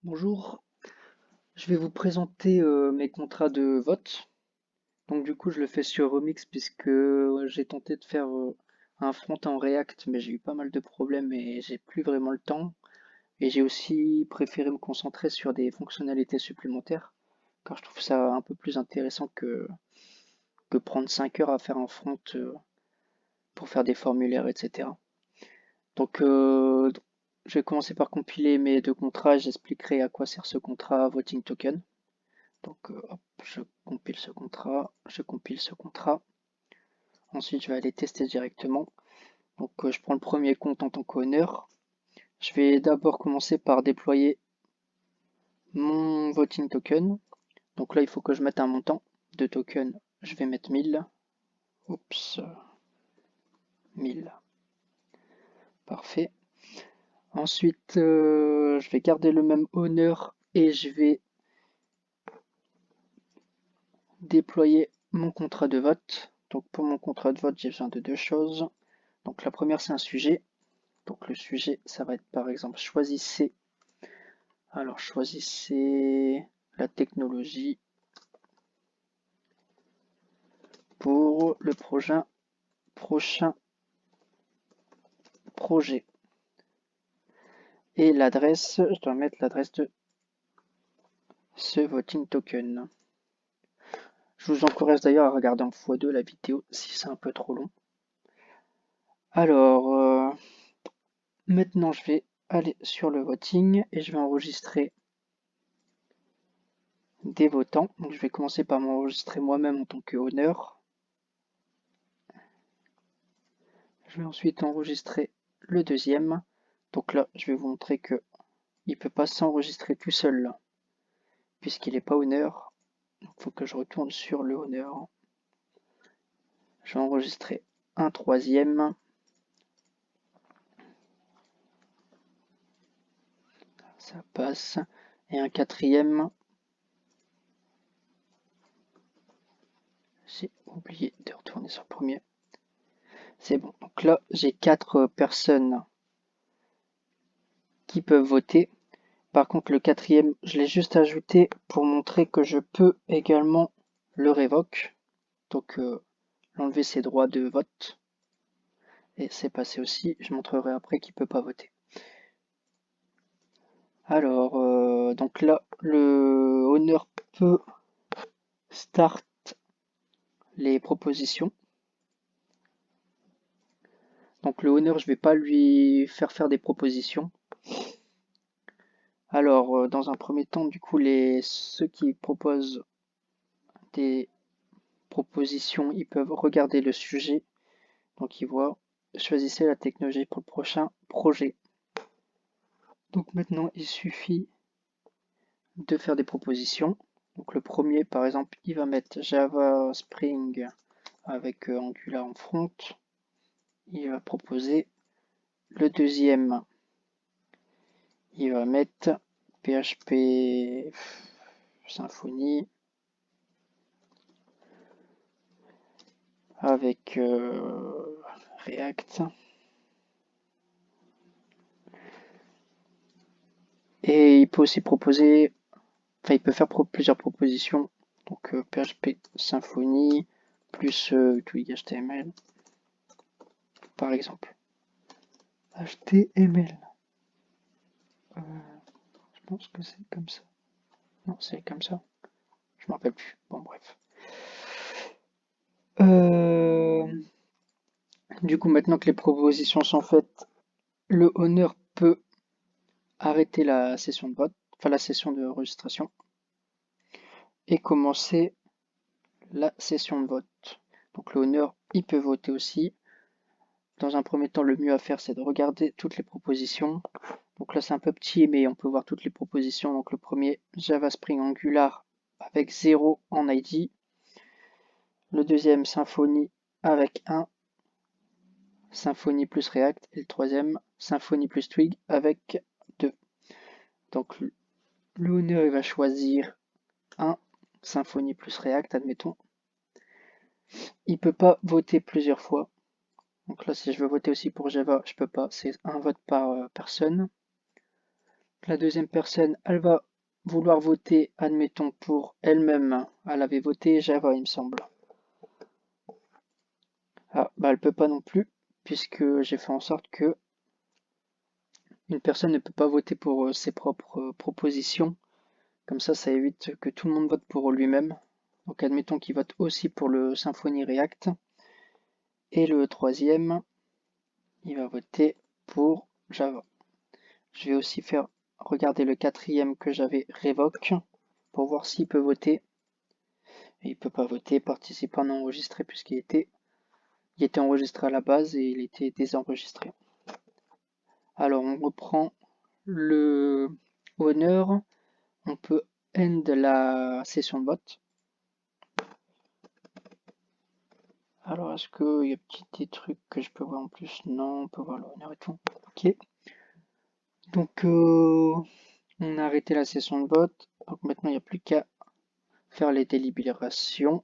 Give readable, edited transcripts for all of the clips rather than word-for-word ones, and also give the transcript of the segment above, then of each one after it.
Bonjour, je vais vous présenter mes contrats de vote. Donc du coup je le fais sur Remix puisque j'ai tenté de faire un front en React mais j'ai eu pas mal de problèmes et j'ai plus vraiment le temps. Et j'ai aussi préféré me concentrer sur des fonctionnalités supplémentaires car je trouve ça un peu plus intéressant que prendre 5 heures à faire un front pour faire des formulaires, etc. Donc je vais commencer par compiler mes deux contrats et j'expliquerai à quoi sert ce contrat Voting Token. Donc, hop, je compile ce contrat, je compile ce contrat. Ensuite, je vais aller tester directement. Donc, je prends le premier compte en tant qu'owner. Je vais d'abord commencer par déployer mon voting token. Donc là, il faut que je mette un montant de token. Je vais mettre 1000. Oups, 1000. Parfait. Ensuite, je vais garder le même owner et je vais déployer mon contrat de vote. Donc pour mon contrat de vote, j'ai besoin de deux choses. Donc la première, c'est un sujet. Donc le sujet, ça va être par exemple choisissez. Alors choisissez la technologie pour le prochain projet. Et l'adresse, je dois mettre l'adresse de ce voting token. Je vous encourage d'ailleurs à regarder en x2 la vidéo si c'est un peu trop long. Alors, maintenant je vais aller sur le voting et je vais enregistrer des votants. Donc je vais commencer par m'enregistrer moi-même en tant que honneur. Je vais ensuite enregistrer le deuxième. Donc là, je vais vous montrer que il peut pas s'enregistrer tout seul là, puisqu'il n'est pas honneur. Il faut que je retourne sur le honneur. Je vais enregistrer un troisième. Ça passe. Et un quatrième. J'ai oublié de retourner sur le premier. C'est bon. Donc là, j'ai 4 personnes qui peuvent voter. Par contre, le quatrième, je l'ai juste ajouté pour montrer que je peux également le révoquer. Donc, l'enlever ses droits de vote. Et c'est passé aussi. Je montrerai après qu'il ne peut pas voter. Alors, donc là, le honneur peut start les propositions. Donc le honneur, je vais pas lui faire des propositions. Alors, dans un premier temps, du coup, ceux qui proposent des propositions, ils peuvent regarder le sujet. Donc ils voient, choisissez la technologie pour le prochain projet. Donc maintenant, il suffit de faire des propositions. Donc le premier, par exemple, il va mettre Java Spring avec Angular en front. Il va proposer. Le deuxième, il va mettre PHP Symfony avec React. Et il peut aussi proposer, enfin il peut faire plusieurs propositions. Donc PHP Symfony plus Twig HTML par exemple. HTML. Euh, je pense que c'est comme ça. Non, c'est comme ça. Je me rappelle plus. Bon, bref. Euh, du coup, maintenant que les propositions sont faites, le owner peut arrêter la session de vote, enfin la session de registration, et commencer la session de vote. Donc le owner, il peut voter aussi. Dans un premier temps, le mieux à faire, c'est de regarder toutes les propositions. Donc là, c'est un peu petit, mais on peut voir toutes les propositions. Donc le premier, Java Spring Angular avec 0 en ID. Le deuxième, Symfony avec 1, Symfony plus React. Et le troisième, Symfony plus Twig avec 2. Donc l'owner, il va choisir 1, Symfony plus React, admettons. Il peut pas voter plusieurs fois. Donc là, si je veux voter aussi pour Java, je peux pas. C'est un vote par personne. La deuxième personne, elle va vouloir voter, admettons, pour elle-même. Elle avait voté Java, il me semble. Ah, bah elle peut pas non plus, puisque j'ai fait en sorte que une personne ne peut pas voter pour ses propres propositions. Comme ça évite que tout le monde vote pour lui-même. Donc admettons qu'il vote aussi pour le Symfony React. Et le troisième, il va voter pour Java. Je vais aussi faire regarder le quatrième que j'avais révoque pour voir s'il peut voter. Et il peut pas voter participant non enregistré puisqu'il était enregistré à la base et il était désenregistré. Alors on reprend le honneur. On peut end la session de vote. Alors, est-ce qu'il y a des trucs que je peux voir en plus? Non, on peut voir l'honneur et tout. Ok. Donc, on a arrêté la session de vote. Donc maintenant, il n'y a plus qu'à faire les délibérations.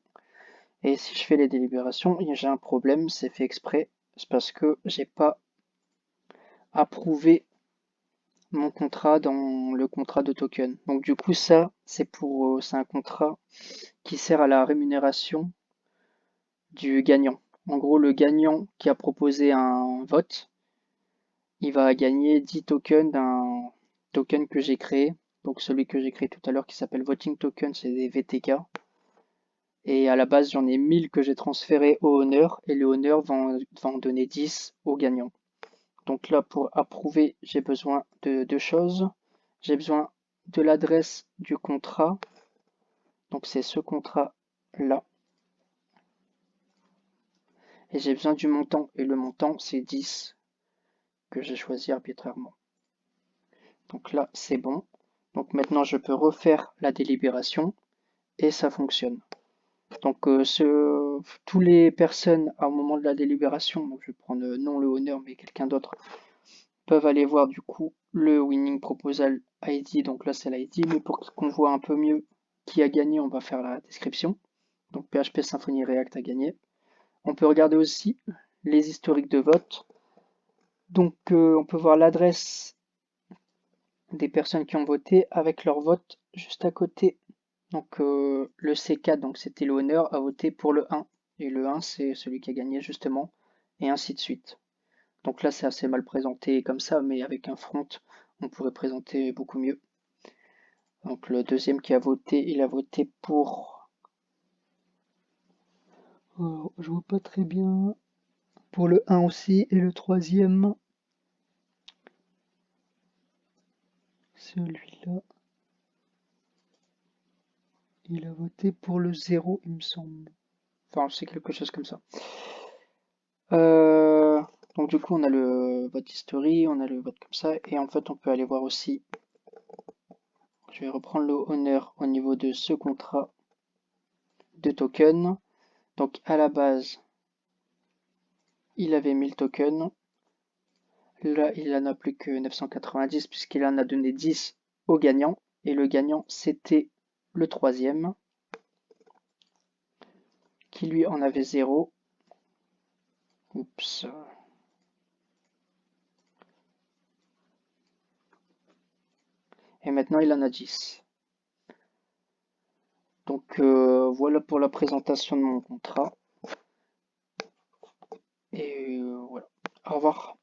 Et si je fais les délibérations, j'ai un problème, c'est fait exprès. C'est parce que j'ai pas approuvé mon contrat dans le contrat de token. Donc du coup, ça, c'est un contrat qui sert à la rémunération du gagnant. En gros, le gagnant qui a proposé un vote, il va gagner 10 tokens d'un token que j'ai créé. Donc celui que j'ai créé tout à l'heure qui s'appelle Voting Token, c'est des VTK. Et à la base, j'en ai 1000 que j'ai transféré au honneur et le honneur va en donner 10 au gagnant. Donc là, pour approuver, j'ai besoin de deux choses. J'ai besoin de l'adresse du contrat. Donc c'est ce contrat-là. Et j'ai besoin du montant. Et le montant, c'est 10 que j'ai choisi arbitrairement. Donc là, c'est bon. Donc maintenant, je peux refaire la délibération et ça fonctionne. Donc tous les personnes au moment de la délibération, donc je vais prendre non le honneur mais quelqu'un d'autre, peuvent aller voir du coup le winning proposal ID. Donc là, c'est l'ID, mais pour qu'on voit un peu mieux qui a gagné, on va faire la description. Donc PHP Symfony React a gagné. On peut regarder aussi les historiques de vote. Donc on peut voir l'adresse des personnes qui ont voté avec leur vote juste à côté. Donc le C4, donc c'était l'honneur, a voté pour le 1. Et le 1, c'est celui qui a gagné justement. Et ainsi de suite. Donc là, c'est assez mal présenté comme ça, mais avec un front, on pourrait présenter beaucoup mieux. Donc le deuxième qui a voté, il a voté pour... Oh, je vois pas très bien. Pour le 1 aussi. Et le troisième, celui-là, il a voté pour le 0, il me semble. Enfin, c'est quelque chose comme ça. Euh, donc du coup, on a le vote history, on a le vote comme ça. Et en fait, on peut aller voir aussi... Je vais reprendre le honneur au niveau de ce contrat de token. Donc à la base, il avait 1000 tokens. Là, il en a plus que 990 puisqu'il en a donné 10 au gagnant. Et le gagnant, c'était le troisième, qui lui en avait 0. Oups. Et maintenant, il en a 10. Donc voilà pour la présentation de mon contrat. Et voilà. Au revoir.